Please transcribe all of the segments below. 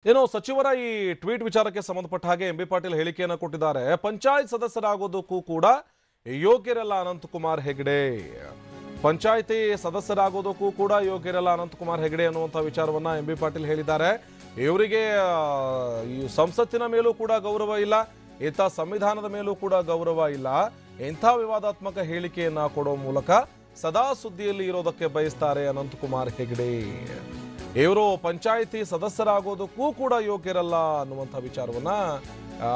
ಏನೋ ಸಚಿವರ ಈ ಟ್ವೀಟ್ ವಿಚಾರಕ್ಕೆ ಸಂಬಂಧಪಟ್ಟ ಹಾಗೆ ಎಂಬಿ ಪಾಟೀಲ್ ಹೇಳಿಕೆಯನ್ನು ಕೊಟ್ಟಿದ್ದಾರೆ. ಪಂಚಾಯತ್ ಸದಸ್ಯರಾಗೋದಕ್ಕೂ ಕೂಡ ಯೋಗ್ಯರಲ್ಲ ಅನಂತಕುಮಾರ್ ಹೆಗಡೆ. ಪಂಚಾಯತಿ ಸದಸ್ಯರಾಗೋದಕ್ಕೂ ಕೂಡ ಯೋಗ್ಯರಲ್ಲ ಅನಂತಕುಮಾರ್ ಹೆಗಡೆ ಅನ್ನುವಂಥ ವಿಚಾರವನ್ನ ಎಂಬಿ ಪಾಟೀಲ್ ಹೇಳಿದ್ದಾರೆ. ಇವರಿಗೆ ಈ ಸಂಸತ್ತಿನ ಮೇಲೂ ಕೂಡ ಗೌರವ ಇಲ್ಲ, ಇಂಥ ಸಂವಿಧಾನದ ಮೇಲೂ ಕೂಡ ಗೌರವ ಇಲ್ಲ. ಇಂಥ ವಿವಾದಾತ್ಮಕ ಹೇಳಿಕೆಯನ್ನ ಕೊಡೋ ಮೂಲಕ ಸದಾ ಸುದ್ದಿಯಲ್ಲಿ ಇರೋದಕ್ಕೆ ಬಯಸ್ತಾರೆ ಅನಂತಕುಮಾರ್ ಹೆಗಡೆ. ಇವರು ಪಂಚಾಯಿತಿ ಸದಸ್ಯರಾಗೋದಕ್ಕೂ ಕೂಡ ಯೋಗ್ಯರಲ್ಲ ಅನ್ನುವಂಥ ವಿಚಾರವನ್ನ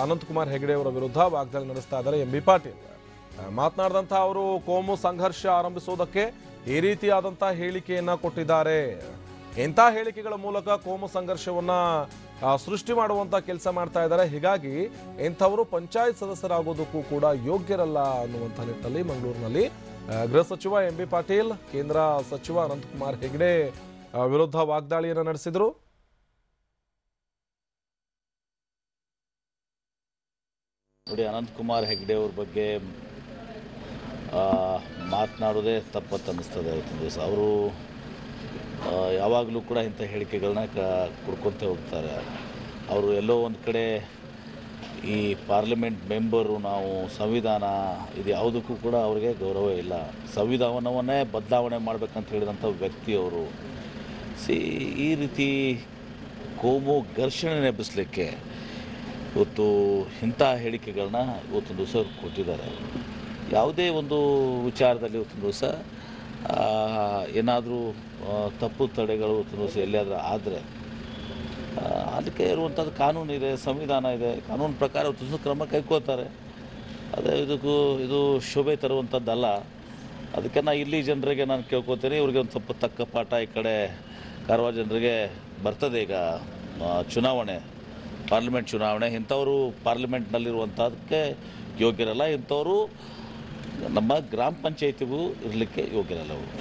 ಅನಂತಕುಮಾರ್ ಹೆಗಡೆ ಅವರ ವಿರುದ್ಧ ವಾಗ್ದಾಳಿ ನಡೆಸ್ತಾ ಇದ್ದಾರೆ ಎಂಬಿ ಪಾಟೀಲ್. ಮಾತನಾಡಿದಂಥ ಅವರು ಕೋಮು ಸಂಘರ್ಷ ಆರಂಭಿಸೋದಕ್ಕೆ ಈ ರೀತಿಯಾದಂಥ ಹೇಳಿಕೆಯನ್ನ ಕೊಟ್ಟಿದ್ದಾರೆ. ಇಂಥ ಹೇಳಿಕೆಗಳ ಮೂಲಕ ಕೋಮು ಸಂಘರ್ಷವನ್ನ ಸೃಷ್ಟಿ ಮಾಡುವಂತ ಕೆಲಸ ಮಾಡ್ತಾ ಇದ್ದಾರೆ. ಹೀಗಾಗಿ ಇಂಥವರು ಪಂಚಾಯತ್ ಸದಸ್ಯರಾಗೋದಕ್ಕೂ ಕೂಡ ಯೋಗ್ಯರಲ್ಲ ಅನ್ನುವಂಥ ನಿಟ್ಟಿನಲ್ಲಿ ಮಂಗಳೂರಿನಲ್ಲಿ ಗೃಹ ಸಚಿವ ಎಂಬಿ ಪಾಟೀಲ್ ಕೇಂದ್ರ ಸಚಿವ ಅನಂತಕುಮಾರ್ ಹೆಗಡೆ ವಿರುದ್ಧ ವಾಗ್ದಾಳಿಯನ್ನು ನಡೆಸಿದರು. ನೋಡಿ, ಅನಂತಕುಮಾರ್ ಹೆಗಡೆ ಅವ್ರ ಬಗ್ಗೆ ಮಾತನಾಡೋದೇ ತಪ್ಪತ್ತು ಅನ್ನಿಸ್ತದೆ. ಇವತ್ತಿನ ದಿವಸ ಅವರು ಯಾವಾಗಲೂ ಕೂಡ ಇಂಥ ಹೇಳಿಕೆಗಳನ್ನ ಕೊಡ್ಕೊತ ಹೋಗ್ತಾರೆ. ಅವರು ಎಲ್ಲೋ ಒಂದು ಕಡೆ ಈ ಪಾರ್ಲಿಮೆಂಟ್ ಮೆಂಬರು, ನಾವು ಸಂವಿಧಾನ ಇದು ಯಾವುದಕ್ಕೂ ಕೂಡ ಅವ್ರಿಗೆ ಗೌರವ ಇಲ್ಲ. ಸಂವಿಧಾನವನ್ನೇ ಬದಲಾವಣೆ ಮಾಡಬೇಕಂತ ಹೇಳಿದಂಥ ವ್ಯಕ್ತಿ ಅವರು. ಈ ರೀತಿ ಕೋಮು ಘರ್ಷಣೆ ಎಬ್ಬಿಸಲಿಕ್ಕೆ ಇವತ್ತು ಇಂಥ ಹೇಳಿಕೆಗಳನ್ನ ಇವತ್ತೊಂದು ದಿವಸ ಕೊಟ್ಟಿದ್ದಾರೆ. ಯಾವುದೇ ಒಂದು ವಿಚಾರದಲ್ಲಿ ಇವತ್ತೊಂದು ದಿವಸ ಏನಾದರೂ ತಪ್ಪು ತಡೆಗಳು ಇವತ್ತೊಂದು ದಿವಸ ಎಲ್ಲಿಯಾದರೂ ಆದರೆ ಅದಕ್ಕೆ ಇರುವಂಥದ್ದು ಕಾನೂನು ಇದೆ, ಸಂವಿಧಾನ ಇದೆ. ಕಾನೂನು ಪ್ರಕಾರ ಇವತ್ತು ಕ್ರಮ ಕೈಗೊಳ್ತಾರೆ. ಅದೇ ಇದು ಶೋಭೆ ತರುವಂಥದ್ದಲ್ಲ. ಅದಕ್ಕೆ ಇಲ್ಲಿ ಜನರಿಗೆ ನಾನು ಕೇಳ್ಕೊತೀನಿ, ಇವ್ರಿಗೆ ಒಂದು ಸ್ವಲ್ಪ ತಕ್ಕ ಪಾಠ ಈ ಕಡೆ ಕಾರವಾರ ಜನರಿಗೆ ಬರ್ತದೆ. ಈಗ ಚುನಾವಣೆ, ಪಾರ್ಲಿಮೆಂಟ್ ಚುನಾವಣೆ, ಇಂಥವರು ಪಾರ್ಲಿಮೆಂಟ್ನಲ್ಲಿರುವಂಥದ್ದಕ್ಕೆ ಯೋಗ್ಯರಲ್ಲ. ಇಂಥವರು ನಮ್ಮ ಗ್ರಾಮ ಪಂಚಾಯತಿಗೂ ಇರಲಿಕ್ಕೆ ಯೋಗ್ಯರಲ್ಲ ಅವರು.